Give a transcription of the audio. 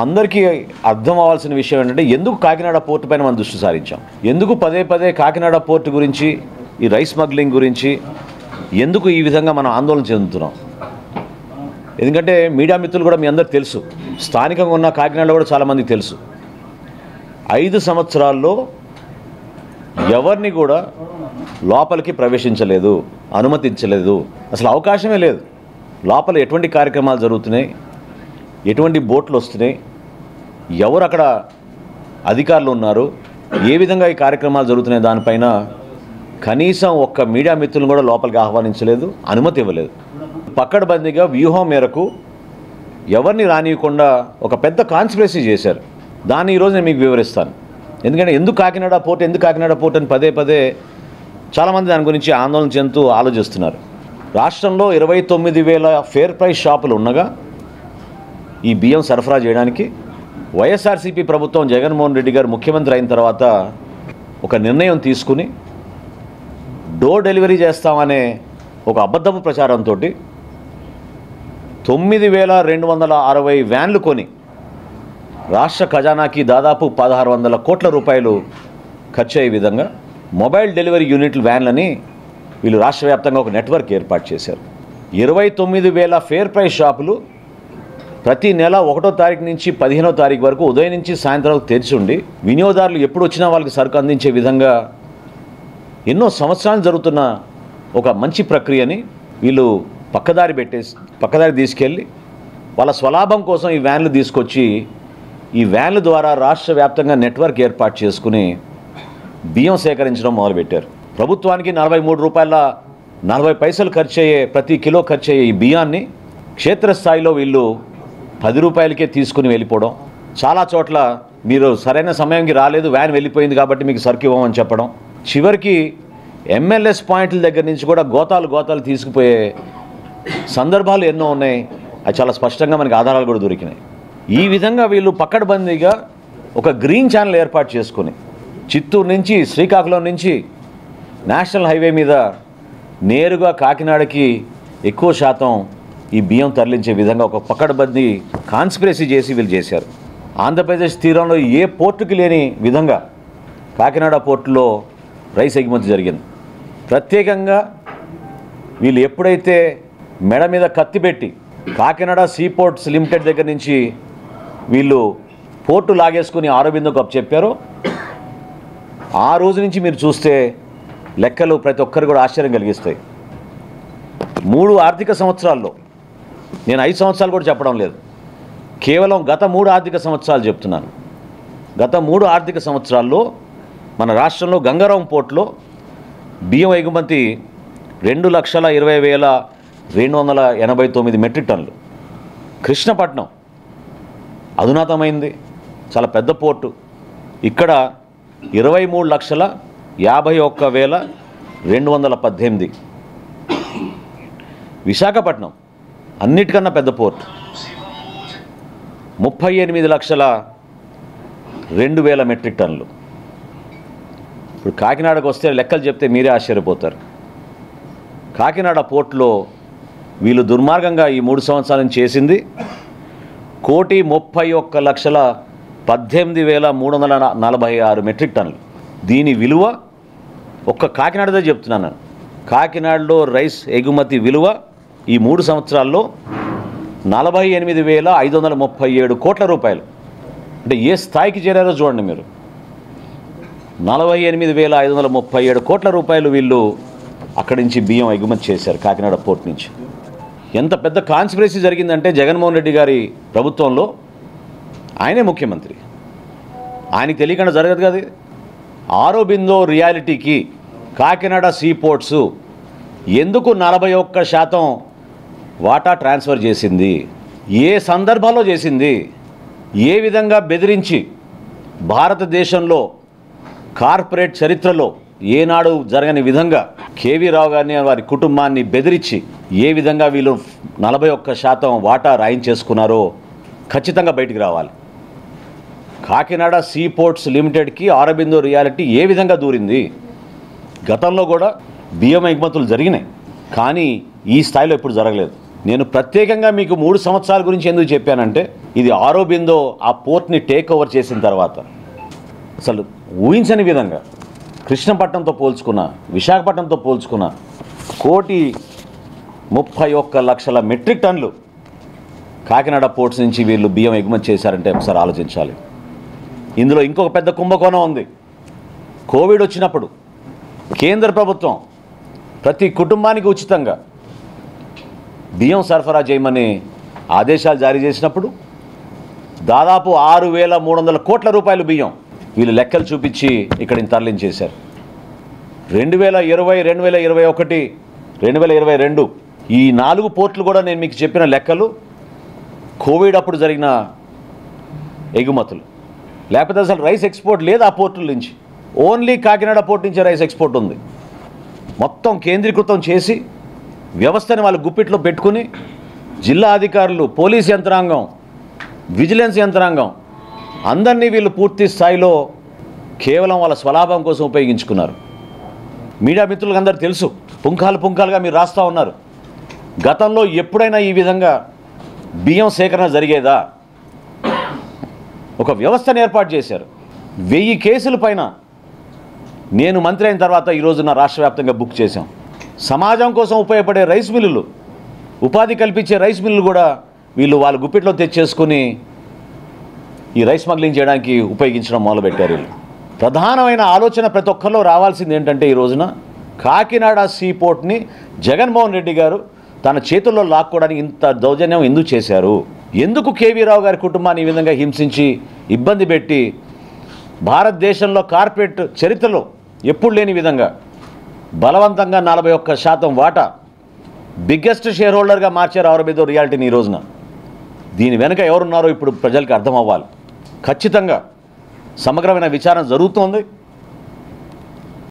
అందరికీ అర్థం అవ్వాల్సిన విషయం ఏంటంటే ఎందుకు కాకినాడ పోర్టు పైన మనం దృష్టి సారించాం, ఎందుకు పదే పదే కాకినాడ పోర్టు గురించి, ఈ రైస్ స్మగ్లింగ్ గురించి ఎందుకు ఈ విధంగా మనం ఆందోళన చెందుతున్నాం. ఎందుకంటే మీడియా మిత్రులు కూడా మీ అందరికీ తెలుసు, స్థానికంగా ఉన్న కాకినాడలో కూడా చాలామందికి తెలుసు, 5 సంవత్సరాల్లో ఎవరిని కూడా లోపలికి ప్రవేశించలేదు, అనుమతించలేదు, అసలు అవకాశమే లేదు. లోపల ఎటువంటి కార్యక్రమాలు జరుగుతున్నాయి, ఎటువంటి బోట్లు వస్తున్నాయి, ఎవరు అక్కడ అధికారులు ఉన్నారు, ఏ విధంగా ఈ కార్యక్రమాలు జరుగుతున్నాయి దానిపైన కనీసం ఒక్క మీడియా మిత్రులను కూడా లోపలికి ఆహ్వానించలేదు, అనుమతి ఇవ్వలేదు. పక్కడబందీగా వ్యూహం మేరకు ఎవరిని రానియకుండా ఒక పెద్ద కాన్స్పిరసీ చేశారు. దాన్ని ఈరోజు నేను మీకు వివరిస్తాను. ఎందుకంటే ఎందుకు కాకినాడ పోర్ట్ అని పదే పదే చాలామంది దాని గురించి ఆందోళన చెందుతూ ఆలోచిస్తున్నారు. రాష్ట్రంలో 29,000 ఫేర్ ప్రైస్ షాపులు ఉండగా ఈ బియ్యం సరఫరా చేయడానికి వైఎస్ఆర్సీపీ ప్రభుత్వం జగన్మోహన్ రెడ్డి గారు ముఖ్యమంత్రి అయిన తర్వాత ఒక నిర్ణయం తీసుకుని డోర్ డెలివరీ చేస్తామనే ఒక అబద్ధపు ప్రచారంతో 9,260 వ్యాన్లు కొని రాష్ట్ర ఖజానాకి దాదాపు 1,600 కోట్ల రూపాయలు ఖర్చు అయ్యే విధంగా మొబైల్ డెలివరీ యూనిట్ల వ్యాన్లని వీళ్ళు రాష్ట్ర వ్యాప్తంగా ఒక నెట్వర్క్ ఏర్పాటు చేశారు. 29,000 ఫేర్ ప్రైస్ షాపులు ప్రతి నెల 1వ తారీఖు నుంచి 15వ తారీఖు వరకు ఉదయం నుంచి సాయంత్రం తెరిచి ఉండి వినియోగదారులు ఎప్పుడు వచ్చినా వాళ్ళకి సరుకు అందించే విధంగా ఎన్నో సంవత్సరాలు జరుగుతున్న ఒక మంచి ప్రక్రియని వీళ్ళు పక్కదారి తీసుకెళ్ళి వాళ్ళ స్వలాభం కోసం ఈ వ్యాన్లు తీసుకొచ్చి ఈ వ్యాన్ల ద్వారా రాష్ట్ర వ్యాప్తంగా నెట్వర్క్ ఏర్పాటు చేసుకుని బియ్యం సేకరించడం మొదలుపెట్టారు. ప్రభుత్వానికి 43 రూపాయల 40 పైసలు ప్రతి కిలో ఖర్చు అయ్యే ఈ బియ్యాన్ని క్షేత్రస్థాయిలో వీళ్ళు 10 రూపాయలకే తీసుకుని వెళ్ళిపోవడం, చాలా చోట్ల మీరు సరైన సమయానికి రాలేదు, వ్యాన్ వెళ్ళిపోయింది కాబట్టి మీకు సరుకు ఇవ్వమని చెప్పడం, చివరికి ఎంఎల్ఎస్ పాయింట్ల దగ్గర నుంచి కూడా గోతాలు తీసుకుపోయే సందర్భాలు ఎన్నో ఉన్నాయి. అది చాలా స్పష్టంగా మనకి ఆధారాలు కూడా దొరికినాయి. ఈ విధంగా వీళ్ళు పక్కడబందీగా ఒక గ్రీన్ ఛానల్ ఏర్పాటు చేసుకుని చిత్తూరు నుంచి శ్రీకాకుళం నుంచి నేషనల్ హైవే మీద నేరుగా కాకినాడకి ఎక్కువ శాతం ఈ బియ్యం తరలించే విధంగా ఒక పక్కడబందీ కాన్స్పిరసీ చేసి వీళ్ళు చేశారు. ఆంధ్రప్రదేశ్ తీరంలో ఏ పోర్టుకి లేని విధంగా కాకినాడ పోర్టులో రైస్ ఎగుమతి జరిగింది. ప్రత్యేకంగా వీళ్ళు ఎప్పుడైతే మెడ మీద కత్తి పెట్టి కాకినాడ సీ పోర్ట్స్ లిమిటెడ్ దగ్గర నుంచి వీళ్ళు పోర్టు లాగేసుకుని ఆరోబిందోకు చెప్పారో ఆ రోజు నుంచి మీరు చూస్తే లెక్కలు ప్రతి ఒక్కరు కూడా ఆశ్చర్యం కలిగిస్తాయి. 3 ఆర్థిక సంవత్సరాల్లో, నేను 5 సంవత్సరాలు కూడా చెప్పడం లేదు, కేవలం గత 3 ఆర్థిక సంవత్సరాలు చెప్తున్నాను. గత 3 ఆర్థిక సంవత్సరాల్లో మన రాష్ట్రంలో గంగారాం పోర్టులో బియ్యం ఎగుమతి 2,20,289 మెట్రిక్ టన్నులు. కృష్ణపట్నం అధునాతమైంది, చాలా పెద్ద పోర్టు, ఇక్కడ 23,51,218. విశాఖపట్నం అన్నిటికన్నా పెద్ద పోర్టు, 38,02,000 మెట్రిక్ టన్నులు. ఇప్పుడు కాకినాడకు వస్తే లెక్కలు చెప్తే మీరే ఆశ్చర్యపోతారు. కాకినాడ పోర్టులో వీళ్ళు దుర్మార్గంగా ఈ 3 సంవత్సరాల నుంచి చేసింది 1,31,18,346 మెట్రిక్ టన్నులు. దీని విలువ ఒక్క కాకినాడదే చెప్తున్నాను, కాకినాడలో రైస్ ఎగుమతి విలువ ఈ 3 సంవత్సరాల్లో 48,537 కోట్ల రూపాయలు. అంటే ఏ స్థాయికి చేరారో చూడండి మీరు. 48,537 కోట్ల రూపాయలు వీళ్ళు అక్కడి నుంచి బియ్యం ఎగుమతి చేశారు కాకినాడ పోర్ట్ నుంచి. ఎంత పెద్ద కాన్స్పిరసీ జరిగిందంటే జగన్మోహన్ రెడ్డి గారి ప్రభుత్వంలో ఆయనే ముఖ్యమంత్రి, ఆయనకి తెలియకుండా జరగదు కదా. ఆరోబిందో రియాలిటీకి కాకినాడ సీ పోర్ట్స్ ఎందుకు 41% వాటా ట్రాన్స్ఫర్ చేసింది, ఏ సందర్భంలో చేసింది, ఏ విధంగా బెదిరించి భారతదేశంలో కార్పొరేట్ చరిత్రలో ఏనాడు జరగని విధంగా కేవీ రావు గారిని వారి కుటుంబాన్ని బెదిరించి ఏ విధంగా వీళ్ళు 41% వాటా రాయించేసుకున్నారో ఖచ్చితంగా బయటికి రావాలి. కాకినాడ సీ పోర్ట్స్ లిమిటెడ్కి ఆరోబిందో రియాలిటీ ఏ విధంగా దూరింది. గతంలో కూడా బియ్యం ఎగుమతులు జరిగినాయి, కానీ ఈ స్థాయిలో ఎప్పుడు జరగలేదు. నేను ప్రత్యేకంగా మీకు 3 సంవత్సరాల గురించి ఎందుకు చెప్పానంటే, ఇది ఆరోబిందో ఆ పోర్ట్ని టేక్ ఓవర్ చేసిన తర్వాత అసలు ఊహించని విధంగా కృష్ణపట్నంతో పోల్చుకున్న, విశాఖపట్నంతో పోల్చుకున్న 1,31,00,000 మెట్రిక్ టన్నులు కాకినాడ పోర్ట్స్ నుంచి వీళ్ళు బియ్యం ఎగుమతి చేశారంటే ఒకసారి ఆలోచించాలి. ఇందులో ఇంకొక పెద్ద కుంభకోణం ఉంది. కోవిడ్ వచ్చినప్పుడు కేంద్ర ప్రభుత్వం ప్రతి కుటుంబానికి ఉచితంగా బియ్యం సరఫరా చేయమని ఆదేశాలు జారీ చేసినప్పుడు దాదాపు 6,300 కోట్ల రూపాయలు బియ్యం వీళ్ళు లెక్కలు చూపించి ఇక్కడికి తరలించేశారు. 2020, 2021, 2022 ఈ 4 పోర్టులు కూడా నేను మీకు చెప్పిన లెక్కలు కోవిడ్ అప్పుడు జరిగిన ఎగుమతులు. లేకపోతే అసలు రైస్ ఎక్స్పోర్ట్ లేదు ఆ పోర్టుల నుంచి. ఓన్లీ కాకినాడ పోర్ట్ నుంచి రైస్ ఎక్స్పోర్ట్ ఉంది. మొత్తం కేంద్రీకృతం చేసి వ్యవస్థని వాళ్ళు గుప్పిట్లో పెట్టుకుని జిల్లా అధికారులు, పోలీస్ యంత్రాంగం, విజిలెన్స్ యంత్రాంగం అందరినీ వీళ్ళు పూర్తి స్థాయిలో కేవలం వాళ్ళ స్వలాభం కోసం ఉపయోగించుకున్నారు. మీడియా మిత్రులకు అందరూ తెలుసు, పుంఖాలుగా మీరు రాస్తూ ఉన్నారు. గతంలో ఎప్పుడైనా ఈ విధంగా బియ్యం సేకరణ జరిగేదా? ఒక వ్యవస్థను ఏర్పాటు చేశారు. 1000 కేసుల పైన నేను మంత్రి అయిన తర్వాత ఈరోజు నా రాష్ట్ర వ్యాప్తంగా బుక్ చేశాం. సమాజం కోసం ఉపయోగపడే రైస్ మిల్లులు, ఉపాధి కల్పించే రైస్ మిల్లులు కూడా వీళ్ళు వాళ్ళ గుప్పిట్లో తెచ్చేసుకుని ఈ రైస్ స్మగ్లింగ్ చేయడానికి ఉపయోగించడం మొదలుపెట్టారు. వీళ్ళు ప్రధానమైన ఆలోచన ప్రతి ఒక్కరిలో రావాల్సింది ఏంటంటే, ఈ రోజున కాకినాడ సీ పోర్ట్ని జగన్మోహన్ రెడ్డి గారు తన చేతుల్లో లాక్కోవడానికి ఇంత దౌర్జన్యం ఎందుకు చేశారు? ఎందుకు కేవీ రావు గారి కుటుంబాన్ని ఈ విధంగా హింసించి ఇబ్బంది పెట్టి భారతదేశంలో కార్పొరేట్ చరిత్రలో ఎప్పుడు లేని విధంగా బలవంతంగా 41% వాటా బిగ్గెస్ట్ షేర్ హోల్డర్గా మార్చారు ఆరోబిందో రియాలిటీని ఈ రోజున. దీని వెనుక ఎవరున్నారో ఇప్పుడు ప్రజలకు అర్థం అవ్వాలి. ఖచ్చితంగా సమగ్రమైన విచారణ జరుగుతోంది.